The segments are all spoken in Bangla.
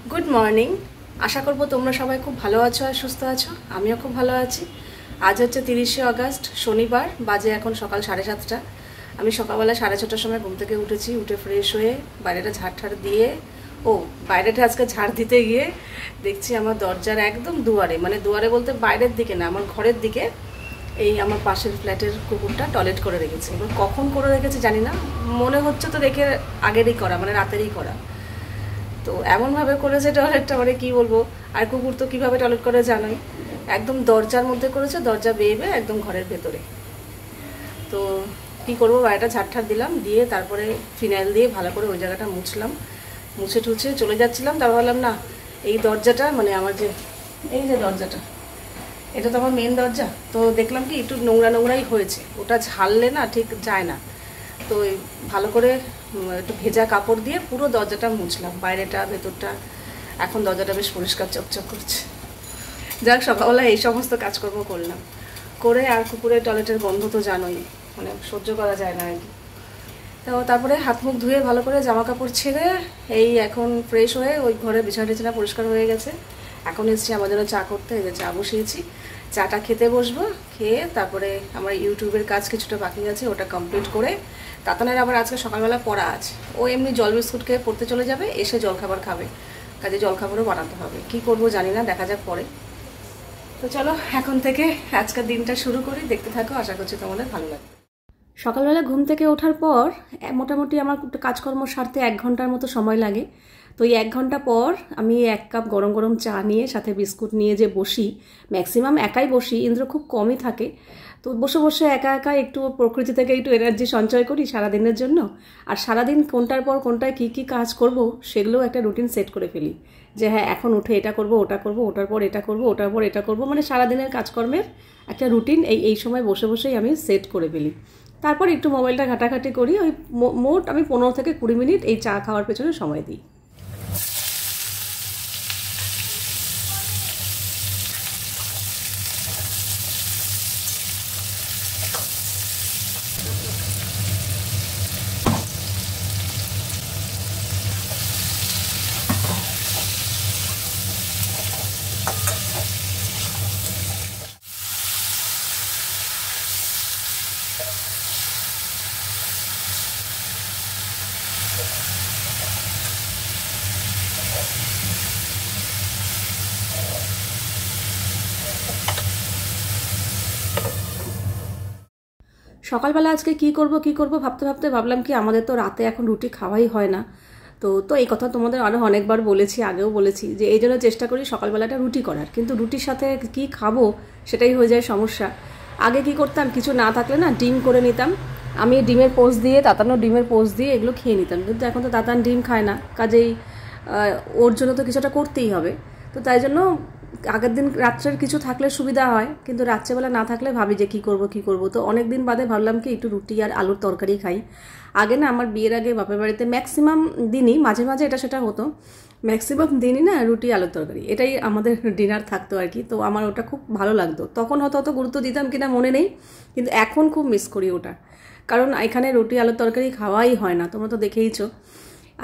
Good morning. আশা করব তোমরা সবাই খুব ভালো আছো আর সুস্থ আছো। আমিও খুব ভালো আছি। আজ হচ্ছে 30শে আগস্ট, শনিবার। বাজে এখন সকাল 7:30। আমি সকালবেলা 6:30টার সময় ঘুম থেকে উঠেছি। উঠে ফ্রেশ হয়ে বাইরেটা ঝাড় দিয়ে বাইরেটা আজকে ঝাড় দিতে গিয়ে দেখছি আমার দরজার একদম দুয়ারে, মানে দুয়ারে বলতে বাইরের দিকে না, আমার ঘরের দিকে এই আমার পাশের ফ্ল্যাটের কুকুরটা টয়লেট করে রেখেছে। এবার কখন করে রেখেছে জানি না, মনে হচ্ছে তো দেখে আগেরই করা, মানে রাতেরই করা। তো এমনভাবে করেছে টয়লেটটা, মানে কী বলবো। আর কুকুর তো কীভাবে টয়লেট করে জানোই, একদম দরজার মধ্যে করেছে, দরজা বেয়ে একদম ঘরের ভেতরে। তো কী করবো, বাইরেটা ঝাড় দিলাম, দিয়ে তারপরে ফিনাইল দিয়ে ভালো করে ওই জায়গাটা মুছলাম। মুছে টুছে চলে যাচ্ছিলাম, তারপর ভাবলাম না, এই দরজাটা মানে আমার এই যে দরজাটা, এটা তো আমার মেন দরজা। তো দেখলাম কি একটু নোংরাই হয়েছে, ওটা ঝাড়লে না ঠিক যায় না। তো ভালো করে একটু ভেজা কাপড় দিয়ে পুরো দরজাটা মুছলাম, বাইরেটা ভেতরটা। এখন দরজাটা বেশ পরিষ্কার চকচক করছে। যাক, সকালবেলা এই সমস্ত কাজকর্ম করলাম করে, আর কুকুরের টয়লেটের গন্ধ তো জানোই, মানে সহ্য করা যায় না আর কি। তো তারপরে হাত মুখ ধুয়ে ভালো করে জামা কাপড় ছেড়ে এই এখন ফ্রেশ হয়ে ওই ঘরে বিছানা পরিষ্কার হয়ে গেছে। এখন এসেছি আমার জন্য চা করতে। এই যে চা বসিয়েছি, চাটা খেতে বসবো। খেয়ে তারপরে আমার ইউটিউবের কাজ কিছুটা বাকি আছে, ওটা কমপ্লিট করে তাতানের আবার আজকে সকালবেলা পড়া আছে। ও এমনি জল বিস্কুট খেয়ে পড়তে চলে যাবে, এসে জলখাবার খাবে, কাজে জলখাবারও বানাতে হবে। কি করব জানি না, দেখা যাক পরে। তো চলো এখন থেকে আজকের দিনটা শুরু করি, দেখতে থাকো, আশা করছি তোমাদের ভালো লাগবে। সকালবেলা ঘুম থেকে ওঠার পর মোটামুটি আমার কাজকর্ম সারতে 1 ঘন্টার মতো সময় লাগে। তো এই 1 ঘন্টা পর আমি 1 কাপ গরম গরম চা নিয়ে সাথে বিস্কুট নিয়ে যে বসি, ম্যাক্সিমাম একাই বসি, ইন্দ্র খুব কমই থাকে। তো বসে বসে একা একা একটু প্রকৃতি থেকে একটু এনার্জি সঞ্চয় করি সারাদিনের জন্য। আর সারাদিন কোনটার পর কোনটায় কী কী কাজ করব সেগুলোও একটা রুটিন সেট করে ফেলি, যে হ্যাঁ এখন উঠে এটা করব, ওটা করব, ওটার পর এটা করব, ওটার পর এটা করব, মানে সারাদিনের কাজকর্মের একটা রুটিন এই সময় বসে বসেই আমি সেট করে ফেলি। তারপর একটু মোবাইলটা ঘাটাঘাটি করি। ওই মোট আমি 15 থেকে 20 মিনিট এই চা খাওয়ার পেছনে সময় দিই। সকালবেলা আজকে কি করব ভাবতে ভাবতে ভাবলাম কি, আমাদের তো রাতে এখন রুটি খাওয়াই হয় না। তো এই কথা তোমাদের আরও অনেকবার বলেছি, আগেও বলেছি, যে এই জন্য চেষ্টা করি সকালবেলাটা রুটি করার, কিন্তু রুটির সাথে কি খাবো সেটাই হয়ে যায় সমস্যা। আগে কি করতাম, কিছু না থাকলে না ডিম করে নিতাম। আমি ডিমের পোস্ট দিয়ে, তাতানো ডিমের পোস্ট দিয়ে এগুলো খেয়ে নিতাম, কিন্তু এখন তো তাতান ডিম খায় না, কাজেই ওর জন্য তো কিছুটা করতেই হবে। তো তাই জন্য আগের দিন রাত্রের কিছু থাকলে সুবিধা হয়, কিন্তু রাত্রেবেলা না থাকলে ভাবি যে কী করব। তো অনেক দিন বাদে ভাবলাম কি একটু রুটি আর আলুর তরকারি খাই। আগে না, আমার বিয়ের আগে বাপের বাড়িতে ম্যাক্সিমাম দিনই, মাঝে মাঝে এটা সেটা হতো, ম্যাক্সিমাম দিনই না রুটি আলুর তরকারি এটাই আমাদের ডিনার থাকতো আর কি। তো আমার ওটা খুব ভালো লাগতো। তখন হয়তো অত গুরুত্ব দিতাম কিনা মনে নেই, কিন্তু এখন খুব মিস করি ওটা, কারণ এখানে রুটি আলুর তরকারি খাওয়াই হয় না, তোমরা তো দেখেইছো।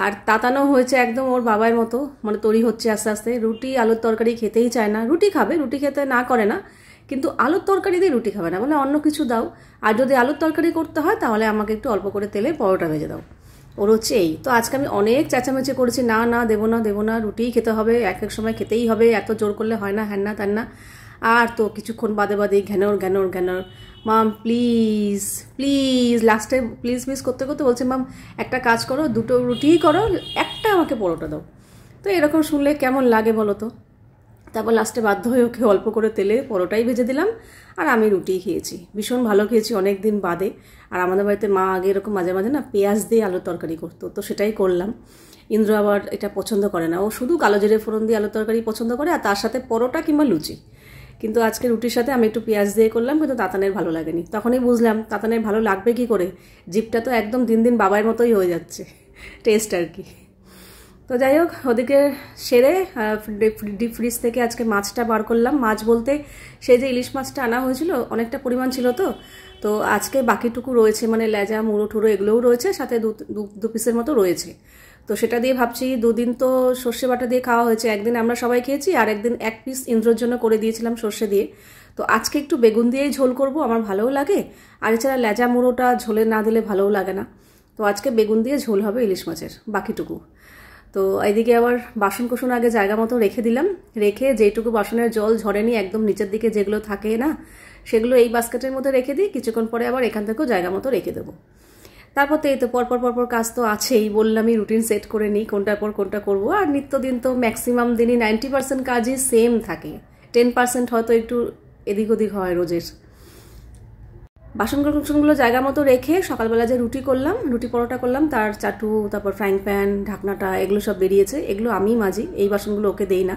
আর তাতানো হয়েছে একদম ওর বাবার মতো, মানে তৈরি হচ্ছে আস্তে আস্তে। রুটি আলুর তরকারি খেতেই চায় না। রুটি খাবে, রুটি খেতে না করে না, কিন্তু আলুর তরকারি দিয়ে রুটি খাবে না, বলে অন্য কিছু দাও। আর যদি আলুর তরকারি করতে হয় তাহলে আমাকে একটু অল্প করে তেলে পরোটা ভেজে দাও। ওর হচ্ছে এই। তো আজকে আমি অনেক চেঁচামেচি করেছি, না দেবো না, রুটিই খেতে হবে, এক এক সময় খেতেই হবে, এত জোর করলে হয় না, হ্যান না ত্যান না। আর তো কিছুক্ষণ বাদে ঘ্যানোর, মাম প্লিজ প্লিজ, লাস্টে প্লিজ করতে করতে বলছে, মাম একটা কাজ করো, 2টো রুটিই করো, একটা আমাকে পরোটা দাও। তো এরকম শুনলে কেমন লাগে বলো তো। তারপর লাস্টে বাধ্য হয়ে ওকে অল্প করে তেলে পরোটাই ভেজে দিলাম, আর আমি রুটিই খেয়েছি। ভীষণ ভালো খেয়েছি অনেক দিন বাদে। আর আমাদের বাড়িতে মা আগে এরকম মাঝে মাঝে না পেঁয়াজ দিয়ে আলুর তরকারি করতো, তো সেটাই করলাম। ইন্দ্র আবার এটা পছন্দ করে না, ও শুধু কালো জিরে ফোড়ন দিয়ে আলুর তরকারি পছন্দ করে, আর তার সাথে পরোটা কিংবা লুচি। কিন্তু আজকে রুটির সাথে আমি একটু পেঁয়াজ দিয়ে করলাম, কিন্তু তাতানের ভালো লাগেনি। তখনই বুঝলাম তাতানের ভালো লাগবে কি করে, জিভটা তো একদম দিন দিন বাবার মতোই হয়ে যাচ্ছে টেস্ট আর কি। তো যাই হোক, ওদিকে সেরে ডিপ ফ্রিজ থেকে আজকে মাছটা বার করলাম। মাছ বলতে সেই যে ইলিশ মাছটা আনা হয়েছিল, অনেকটা পরিমাণ ছিল, তো আজকে বাকিটুকু রয়েছে, মানে লেজা মুড়ো ঠুড়ো এগুলোও রয়েছে, সাথে দু পিসের মতো রয়েছে। তো সেটা দিয়ে ভাবছি, দুদিন তো সর্ষে বাটা দিয়ে খাওয়া হয়েছে, একদিন আমরা সবাই খেয়েছি আর একদিন এক পিস ইন্দ্রর জন্য করে দিয়েছিলাম সর্ষে দিয়ে। তো আজকে একটু বেগুন দিয়েই ঝোল করব, আমার ভালোও লাগে। আর এছাড়া লেজা মুড়োটা ঝোলে না দিলে ভালোও লাগে না। তো আজকে বেগুন দিয়ে ঝোল হবে ইলিশ মাছের বাকিটুকু। তো এইদিকে আবার বাসন কোসন আগে জায়গা মতো রেখে দিলাম, রেখে যেটুকু বাসনের জল ঝরেনি একদম নিচের দিকে যেগুলো থাকে না, সেগুলো এই বাস্কেটের মধ্যে রেখে দিই। কিছুক্ষণ পরে আবার এখান থেকেও জায়গা মতো রেখে দেবো। তারপর তো এই তো পরপর কাজ তো আছেই, বললামই রুটিন সেট করে নিই কোনটার পর কোনটা করবো। আর নিত্যদিন তো ম্যাক্সিমাম দিনই 90% কাজই সেম থাকে, 10% হয়তো একটু এদিক ওদিক হয় রোজের। বাসনগুলো জায়গা মতো রেখে সকালবেলা যে রুটি করলাম, রুটি পরোটা করলাম, তার চাটু, তারপর ফ্রাইং প্যান, ঢাকনাটা, এগুলো সব বেরিয়েছে। এগুলো আমি মাজি, এই বাসনগুলো ওকে দেই না।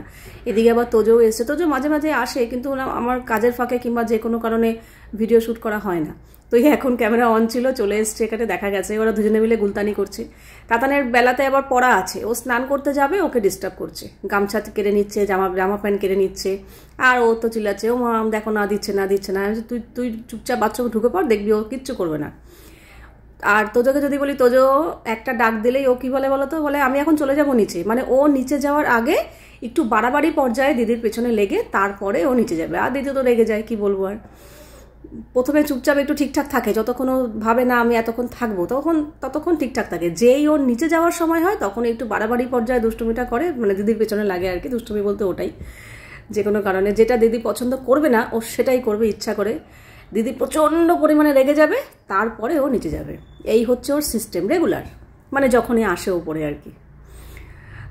এদিকে আবার তোজো এসছে, তোজো মাঝে মাঝে আসে, কিন্তু আমার কাজের ফাঁকে কিংবা যে কোনো কারণে ভিডিও শ্যুট করা হয় না। তো এখন ক্যামেরা অন ছিল, চলে এসছে, এখানে দেখা গেছে ওরা দুজনে মিলে গুলতানি করছে। তাতানের বেলাতে আবার পড়া আছে, ও স্নান করতে যাবে, ওকে ডিস্টার্ব করছে, গামছা কেড়ে নিচ্ছে, জামা প্যান্ট কেড়ে নিচ্ছে। আর ও তো চিল্লাচ্ছে, ও মা দেখো না দিচ্ছে না। তুই চুপচাপ বাচ্চাকে ঢুকে পড়, দেখবি ও কিচ্ছু করবে না। আর তোজোকে যদি বলি, তোজো একটা ডাক দিলেই ও কি বলে বলো তো, বলে আমি এখন চলে যাবো নিচে। মানে ও নিচে যাওয়ার আগে একটু বাড়াবাড়ি পর্যায়ে দিদির পেছনে লেগে তারপরে ও নিচে যাবে। আর দিদি তো রেগে যায়, কি বলবো আর। প্রথমে চুপচাপ একটু ঠিকঠাক থাকে, যতক্ষণ ও ভাবে না আমি এতক্ষণ থাকবো, ততক্ষণ ঠিকঠাক থাকে। যেই ওর নিচে যাওয়ার সময় হয় তখন একটু বাড়াবাড়ি পর্যায়ে দুষ্টুমিটা করে, মানে দিদির পেছনে লাগে আর কি। দুষ্টুমি বলতে ওটাই, যে কোনো কারণে যেটা দিদি পছন্দ করবে না ও সেটাই করবে ইচ্ছা করে। দিদি প্রচণ্ড পরিমাণে রেগে যাবে, তারপরে ও নিচে যাবে। এই হচ্ছে ওর সিস্টেম রেগুলার, মানে যখনই আসে ওপরে আর কি।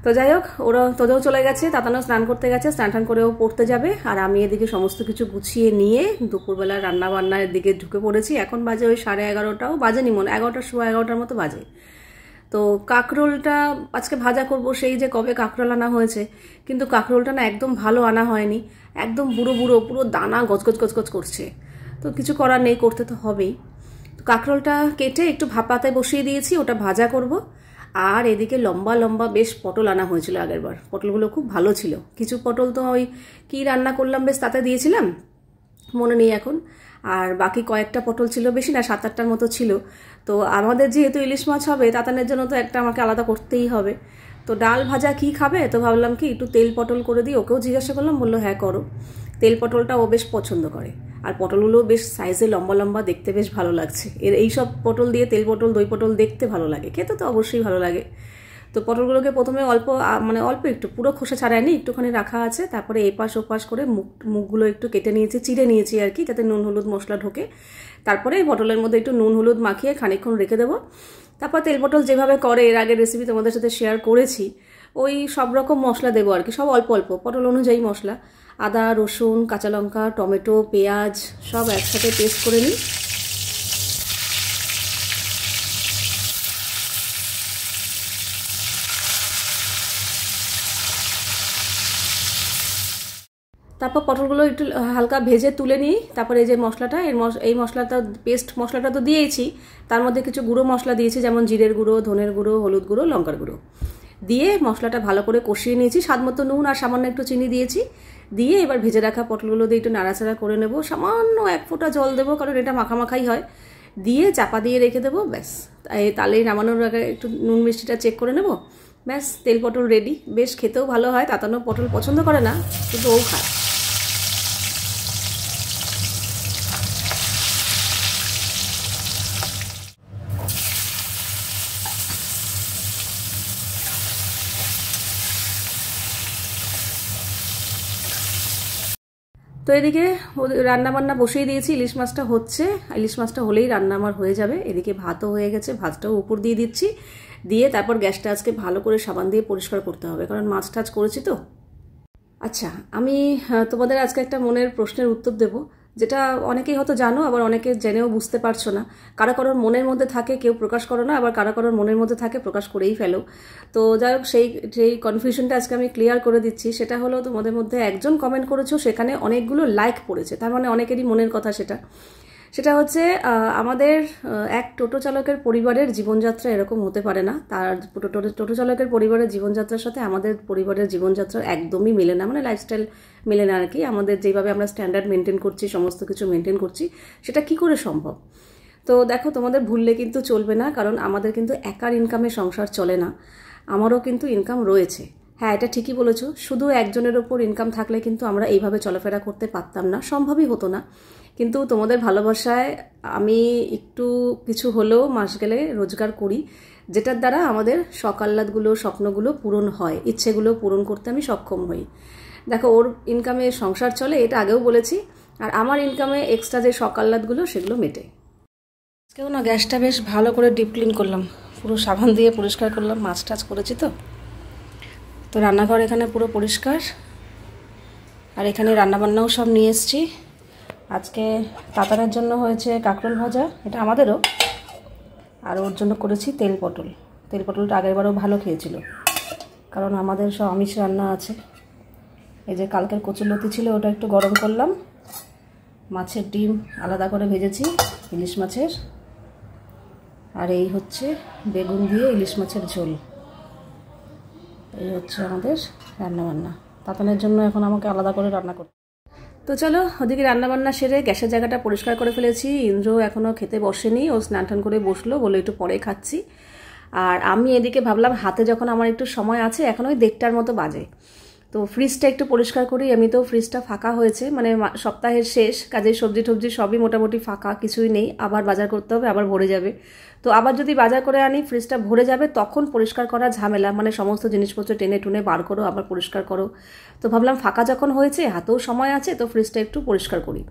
তো যাই হোক, ওরা তোদেও চলে গেছে, তাতানো স্নান করতে গেছে, স্নান টান করে ও পড়তে যাবে। আর আমি এদিকে সমস্ত কিছু গুছিয়ে নিয়ে দুপুরবেলা রান্নাবান্নার দিকে ঢুকে পড়েছি। এখন বাজে ওই 11:30টাও বাজেনি, মনে 11টা, 11:15 মতো বাজে। তো কাঁকরোলটা আজকে ভাজা করব, সেই যে কবে কাঁকরোল আনা হয়েছে, কিন্তু কাঁকরোলটা না একদম ভালো আনা হয়নি, একদম বুড়ো পুরো দানা গজগজ করছে। তো কিছু করার নেই, করতে তো হবেই। তো কাঁকরোলটা কেটে একটু ভাপাতে বসিয়ে দিয়েছি, ওটা ভাজা করব। আর এদিকে লম্বা বেশ পটল আনা হয়েছিল আগের বার, পটলগুলো খুব ভালো ছিল। কিছু পটল তো ওই কী রান্না করলাম বেশ তাতে দিয়েছিলাম, মনে নেই এখন। আর বাকি কয়েকটা পটল ছিল, বেশি না, 7-8টার মতো ছিল। তো আমাদের যেহেতু ইলিশ মাছ হবে, তাতানের জন্য তো একটা আমাকে আলাদা করতেই হবে। তো ডাল ভাজা কি খাবে, তো ভাবলাম কি একটু তেল পটল করে দিই। ওকেও জিজ্ঞাসা করলাম, বললো হ্যাঁ করো। তেল পটলটা ও বেশ পছন্দ করে, আর পটলগুলো বেশ সাইজে লম্বা দেখতে বেশ ভালো লাগছে। এইসব পটল দিয়ে তেল পটল, দই পটল দেখতে ভালো লাগে, খেতে তো অবশ্যই ভালো লাগে। তো পটলগুলোকে প্রথমে অল্প একটু, পুরো খোসা ছাড়ায়নি, একটুখানি রাখা আছে। তারপরে এপাশ ওপাশ করে মুখগুলো একটু কেটে নিয়েছি, চিড়ে নিয়েছি আর কি, যাতে নুন হলুদ মশলা ঢোকে। তারপরে পটলের মধ্যে একটু নুন হলুদ মাখিয়ে খানিকক্ষণ রেখে দেবো। তারপর তেল পটল যেভাবে করে, এর আগের রেসিপি তোমাদের সাথে শেয়ার করেছি, ওই সব রকম মশলা দেবো আর কি, সব অল্প পটল অনুযায়ী মশলা, আদা, রসুন, কাঁচা লঙ্কা, টমেটো, পেঁয়াজ সব একসাথে পেস্ট করে নিই। তারপর পটলগুলো একটু হালকা ভেজে তুলে নিই। তারপরে এই যে মশলাটা, এই মশলাটা পেস্ট মশলাটা তো দিয়েছি, তার মধ্যে কিছু গুঁড়ো মশলা দিয়েছি, যেমন জিরের গুঁড়ো, ধনের গুঁড়ো, হলুদ গুঁড়ো, লঙ্কার গুঁড়ো দিয়ে মশলাটা ভালো করে কষিয়ে নিয়েছি। স্বাদ মতো নুন আর সামান্য একটু চিনি দিয়েছি। দিয়ে এবার ভেজে রাখা পটলগুলো দিয়ে একটু নাড়াচাড়া করে নেব, সামান্য 1 ফোঁটা জল দেবো, কারণ এটা মাখামাখাই হয়। দিয়ে চাপা দিয়ে রেখে দেবো, ব্যাস। তালেই নামানোর আগে একটু নুন মিষ্টিটা চেক করে নেব, ব্যাস, তেল পটল রেডি। বেশ খেতেও ভালো হয়, তাতানো পটল পছন্দ করে না, কিন্তু ও খায়। তো এদিকে রান্নাবান্না বসিয়ে দিয়েছি, ইলিশ মাছটা হচ্ছে। ইলিশ মাছটা হলেই রান্না আমার হয়ে যাবে। এদিকে ভাতও হয়ে গেছে, ভাতটাও উপর দিয়ে দিচ্ছি। দিয়ে তারপর গ্যাসটা আজকে ভালো করে সাবান দিয়ে পরিষ্কার করতে হবে, কারণ মাছ টাছ করেছি তো। আচ্ছা, আমি তোমাদের আজকে একটা মনের প্রশ্নের উত্তর দেব, যেটা অনেকেই হয়তো জানো, আবার অনেকে জেনেও বুঝতে পারছো না। কারোর মনের মধ্যে থাকে, কেউ প্রকাশ করো না, আবার কারোর মনের মধ্যে থাকে, প্রকাশ করেই ফেলো। তো যাই হোক, সেই কনফিউশনটা আজকে আমি ক্লিয়ার করে দিচ্ছি। সেটা হলো, তোমাদের মধ্যে একজন কমেন্ট করেছো, সেখানে অনেকগুলো লাইক পড়েছে, তার মানে অনেকেরই মনের কথা সেটা হচ্ছে আমাদের এক টোটো চালকের পরিবারের জীবনযাত্রা এরকম হতে পারে না। তার টোটো চালকের পরিবারের জীবনযাত্রার সাথে আমাদের পরিবারের জীবনযাত্রার একদমই মেলে না, মানে লাইফস্টাইল মেলে না আর কি। আমাদের যেভাবে আমরা স্ট্যান্ডার্ড মেনটেন করছি, সমস্ত কিছু মেনটেন করছি, সেটা কি করে সম্ভব? তো দেখো, তোমাদের ভুললে কিন্তু চলবে না, কারণ আমাদের কিন্তু একার ইনকামে সংসার চলে না। আমারও কিন্তু ইনকাম রয়েছে। হ্যাঁ, এটা ঠিকই বলেছো, শুধু একজনের ওপর ইনকাম থাকলে কিন্তু আমরা এইভাবে চলাফেরা করতে পারতাম না, সম্ভবই হতো না। কিন্তু তোমাদের ভালোবাসায় আমি একটু কিছু হলেও মাস গেলে রোজগার করি, যেটার দ্বারা আমাদের শখ আহ্লাদগুলো, স্বপ্নগুলো পূরণ হয়, ইচ্ছেগুলো পূরণ করতে আমি সক্ষম হই। দেখো, ওর ইনকামে সংসার চলে, এটা আগেও বলেছি, আর আমার ইনকামে এক্সট্রা যে শখ আহ্লাদগুলো সেগুলো মেটে। আজকেও না গ্যাসটা বেশ ভালো করে ডিপ ক্লিন করলাম, পুরো সাবান দিয়ে পরিষ্কার করলাম, মাছ টাছ করেছি তো রান্নাঘর এখানে পুরো পরিষ্কার। আর এখানে রান্নাবান্নাও সব নিয়ে এসেছি। আজকে তাতানের জন্য হয়েছে কাঁকরোল ভাজা, এটা আমাদেরও, আর ওর জন্য করেছি তেল পটলটা আগেরবারও ভালো খেয়েছিল, কারণ আমাদের সব আমিষ রান্না আছে। এই যে কালকের কচুরলতি ছিল, ওটা একটু গরম করলাম, মাছের ডিম আলাদা করে ভেজেছি, ইলিশ মাছের, আর এই হচ্ছে বেগুন দিয়ে ইলিশ মাছের ঝোল। এই হচ্ছে আমাদের রান্নাবান্না। তাতানের জন্য এখন আমাকে আলাদা করে রান্না করতে। তো চলো, ওদিকে রান্নাবান্না সেরে গ্যাসের জায়গাটা পরিষ্কার করে ফেলেছি। ইন্দ্র এখনও খেতে বসেনি, ও স্নান টান করে বসলো, বলে একটু পরে খাচ্ছি। আর আমি এদিকে ভাবলাম হাতে যখন আমার একটু সময় আছে, এখন ওই 1:30টার মতো বাজে, তো ফ্রিজটা একটু পরিষ্কার করি। এমনিতেও ফ্রিজটা ফাঁকা হয়েছে, মানে সপ্তাহের শেষ, কাজেই সবজি টবজি সবই মোটামুটি ফাঁকা, কিছুই নেই। আবার বাজার করতে হবে, আবার ভরে যাবে। তো আবার যদি বাজার করে আনি, ফ্রিজটা ভরে যাবে, তখন পরিষ্কার করা ঝামেলা, মানে সমস্ত জিনিসপত্র টেনে টুনে বার করো, আবার পরিষ্কার করো। তো ভাবলাম ফাঁকা যখন হয়েছে, হাতেও সময় আছে, তো ফ্রিজটা একটু পরিষ্কার করি।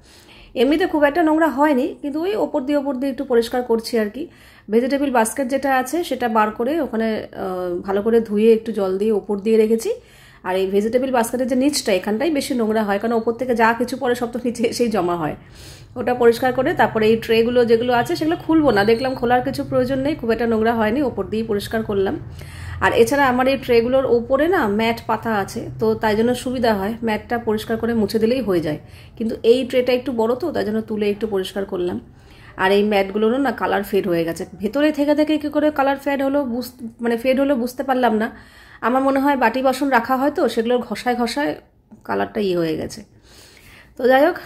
এমনিতে খুব একটা নোংরা হয়নি, কিন্তু ওই ওপর দিয়ে একটু পরিষ্কার করছি আর কি। ভেজিটেবিল বাস্কেট যেটা আছে সেটা বার করে ওখানে ভালো করে ধুয়ে একটু জল দিয়ে ওপর দিয়ে রেখেছি। আর এই ভেজিটেবিল বাস্কেটের যে নিচটা, এখানটাই বেশি নোংরা হয়, কারণ ওপর থেকে যা কিছু পরে সব তো নিচে এসেই জমা হয়। ওটা পরিষ্কার করে তারপরে এই ট্রেগুলো যেগুলো আছে সেগুলো খুলবো না, দেখলাম খোলার কিছু প্রয়োজন নেই, খুব একটা নোংরা হয়নি, ওপর দিয়েই পরিষ্কার করলাম। আর এছাড়া আমার এই ট্রেগুলোর ওপরে না ম্যাট পাতা আছে, তো তাই জন্য সুবিধা হয়, ম্যাটটা পরিষ্কার করে মুছে দিলেই হয়ে যায়। কিন্তু এই ট্রেটা একটু বড়, তো তাই জন্য তুলে একটু পরিষ্কার করলাম। আর এই ম্যাটগুলোরও না কালার ফেড হয়ে গেছে, ভেতরে থেকে কী করে কালার ফেড হলো ফেড হলো বুঝতে পারলাম না। আমার মনে হয় বাটি বাসন রাখা হয়, তো সেগুলোর ঘষায় কালারটা হয়ে গেছে। তো যাই হোক,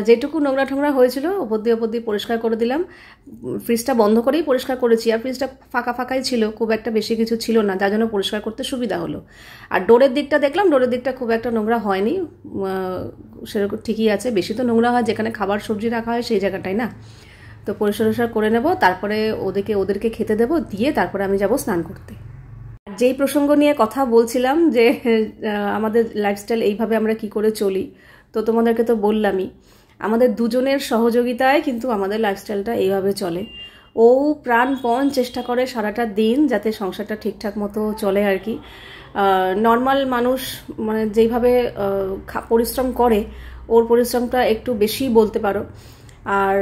যেটুকু নোংরা ঠোংরা হয়েছিল ওপর দিয়ে পরিষ্কার করে দিলাম। ফ্রিজটা বন্ধ করেই পরিষ্কার করেছি, আর ফ্রিজটা ফাঁকাই ছিল, খুব একটা বেশি কিছু ছিল না, যার জন্য পরিষ্কার করতে সুবিধা হলো। আর ডোরের দিকটা দেখলাম, ডোরের দিকটা খুব একটা নোংরা হয়নি, সেরকম ঠিকই আছে। বেশি তো নোংরা হয় যেখানে খাবার সবজি রাখা হয় সেই জায়গাটাই না। তো পরিষ্কার করে নেব, তারপরে ওদেরকে খেতে দেবো, দিয়ে তারপরে আমি যাব স্নান করতে। যেই প্রসঙ্গ নিয়ে কথা বলছিলাম যে আমাদের লাইফস্টাইল এইভাবে আমরা কি করে চলি, তো তোমাদেরকে তো বললামই, আমাদের দুজনের সহযোগিতায় কিন্তু আমাদের লাইফস্টাইলটা এইভাবে চলে। ও প্রাণপণ চেষ্টা করে সারাটা দিন যাতে সংসারটা ঠিকঠাক মতো চলে আর কি। নর্মাল মানুষ মানে যেইভাবে পরিশ্রম করে, ওর পরিশ্রমটা একটু বেশি বলতে পারো। আর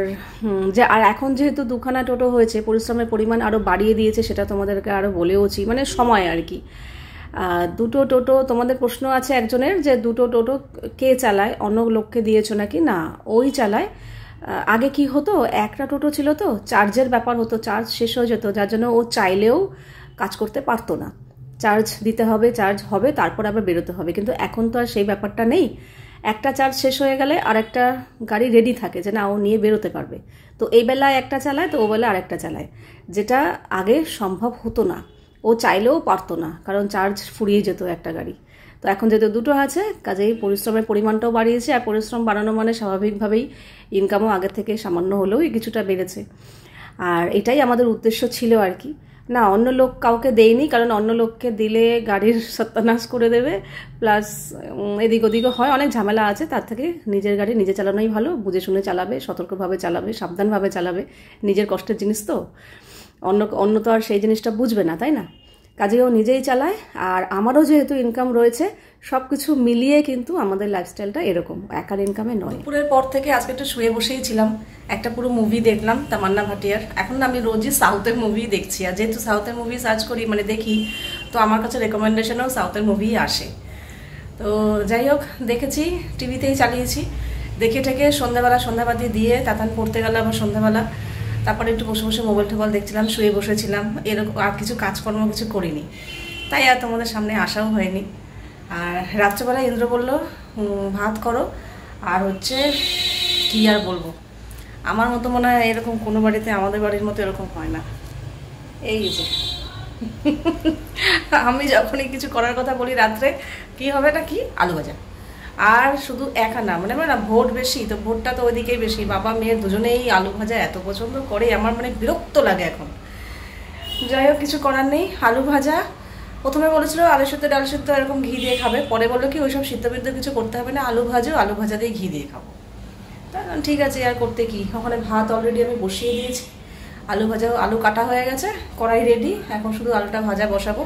এখন যেহেতু 2খানা টোটো হয়েছে, পরিশ্রমের পরিমাণ আরও বাড়িয়ে দিয়েছে, সেটা তোমাদেরকে আরও বলেওছি, মানে সময় আর কি। 2টো টোটো, তোমাদের প্রশ্ন আছে একজনের যে 2টো টোটো কে চালায়, অন্য লোককে দিয়েছো নাকি? না, ওই চালায়। আগে কি হতো, একটা টোটো ছিল, তো চার্জের ব্যাপার হতো, চার্জ শেষ হয়ে যেত, যার জন্য ও চাইলেও কাজ করতে পারতো না। চার্জ দিতে হবে, চার্জ হবে, তারপর আবার বেরোতে হবে। কিন্তু এখন তো আর সেই ব্যাপারটা নেই, একটা চার্জ শেষ হয়ে গেলে আরেকটা গাড়ি রেডি থাকে যে না, ও নিয়ে বেরোতে পারবে। তো এই বেলায় একটা চালায়, তো ও বেলা আরেকটা চালায়, যেটা আগে সম্ভব হতো না, ও চাইলেও পারতো না, কারণ চার্জ ফুরিয়ে যেত একটা গাড়ি। তো এখন যেহেতু 2টো আছে, কাজেই পরিশ্রমের পরিমাণটাও বাড়িয়েছে, আর পরিশ্রম বাড়ানো মানে স্বাভাবিকভাবেই ইনকামও আগের থেকে সামান্য হলেও কিছুটা বেড়েছে। আর এটাই আমাদের উদ্দেশ্য ছিল আর কি। না, অন্য লোক কাউকে দেয়নি, কারণ অন্য লোককে দিলে গাড়ির সত্যানাশ করে দেবে, প্লাস এদিক ওদিকও হয়, অনেক ঝামেলা আছে। তার থেকে নিজের গাড়ি নিজে চালানোই ভালো, বুঝে শুনে চালাবে, সতর্কভাবে চালাবে, সাবধানভাবে চালাবে, নিজের কষ্টের জিনিস তো। অন্য তো আর সেই জিনিসটা বুঝবে না, তাই না? কাজেও নিজেই চালায়। আর আমারও যেহেতু ইনকাম রয়েছে, সব কিছু মিলিয়ে কিন্তু আমাদের লাইফস্টাইলটা এরকম, একার ইনকামে নয়। দুপুরের পর থেকে আজকে একটু শুয়ে বসেই ছিলাম, একটা পুরো মুভি দেখলাম তামান্না ভাটিয়ার। এখন আমি রোজই সাউথের মুভি দেখছি, আর যেহেতু সাউথের মুভি সার্চ করি, মানে দেখি, তো আমার কাছে রেকমেন্ডেশনও সাউথের মুভি আসে। তো যাই হোক, দেখেছি, টিভিতেই চালিয়েছি, দেখে ঠেকে সন্ধ্যাবাতি দিয়ে তাতান পড়তে গেল আবার সন্ধ্যাবেলা। তারপরে একটু বসে বসে মোবাইল টোবাইল দেখছিলাম, শুয়ে বসেছিলাম, এরকম আর কিছু কাজকর্ম কিছু করিনি, তাই আর তোমাদের সামনে আসাও হয়নি। আর রাত্রেবেলা ইন্দ্র বলল ভাত করো, আর হচ্ছে কি আর বলবো, আমার মতো মনে হয় এরকম কোনো বাড়িতে, আমাদের বাড়ির মতো এরকম হয় না। এই যে আমি যখনই কিছু করার কথা বলি রাত্রে, কি হবে না কি, আলু ভাজা। আর শুধু একা না, মানে না ভোট বেশি, তো ভোটটা তো ওইদিকেই বেশি। বাবা মেয়ের দুজনেই আলু ভাজা এত পছন্দ করে, আমার মানে বিরক্ত লাগে এখন। যাই হোক, কিছু করার নেই। আলু ভাজা প্রথমে বলেছিল আলু সিদ্ধ ডাল সিদ্ধ এরকম ঘি দিয়ে খাবে, পরে বললো কি ওইসব সিদ্ধ বিদ্ধ কিছু করতে হবে না, আলু ভাজা দিয়ে ঘি দিয়ে খাবো। তা ঠিক আছে, আর করতে কি। ওখানে ভাত অলরেডি আমি বসিয়ে দিয়েছি, আলু কাটা হয়ে গেছে, কড়াই রেডি, এখন শুধু আলুটা ভাজা বসাবো।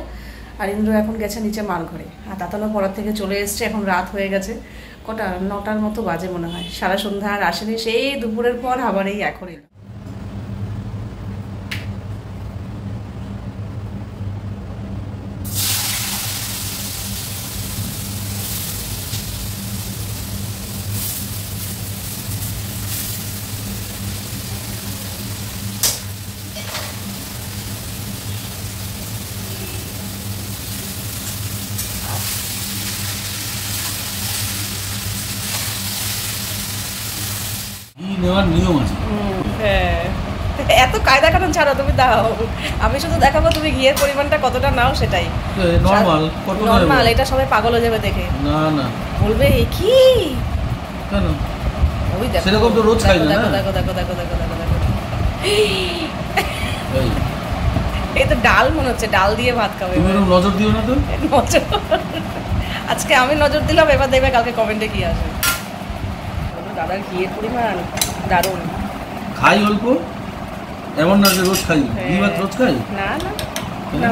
আর ইন্দ্র এখন গেছে নিচে মার ঘরে, আর তাতানো পড়ার থেকে চলে এসছে, এখন রাত হয়ে গেছে, কটা 9টার মতো বাজে মনে হয়। সারা সন্ধ্যা আর আসেনি, সেই দুপুরের পর আবার এই এখন এলো। নেওয়ার নিয়ম আছে। হ্যাঁ, এত কায়দা কানুন ছাড়ো, তুমি দাও, আমি শুধু দেখাবো তুমি ঘিয়ের পরিমাণটা কতটা নাও, সেটাই নর্মাল। এটা সবাই পাগল হয়ে যাবে দেখে। না না, বলবে এ কি, কেন ওই দেখো সেরকম তো রোজ খাই না। দেখো দেখো দেখো দেখো দেখো দেখো দেখো, এই তো ডাল মনে হচ্ছে, ডাল দিয়ে ভাত খাবে। তুমি এরকম নজর দিও না তো। নজর, আজকে আমি নজর দিলাম, এবার দেখবে কালকে কমেন্টে কি আসে। দাদার ঘিয়ের পরিমাণ দারুণ। খাই অল্প, এমন না যে রোজ খাই। ঘি ভাত রোজ খাই না না না।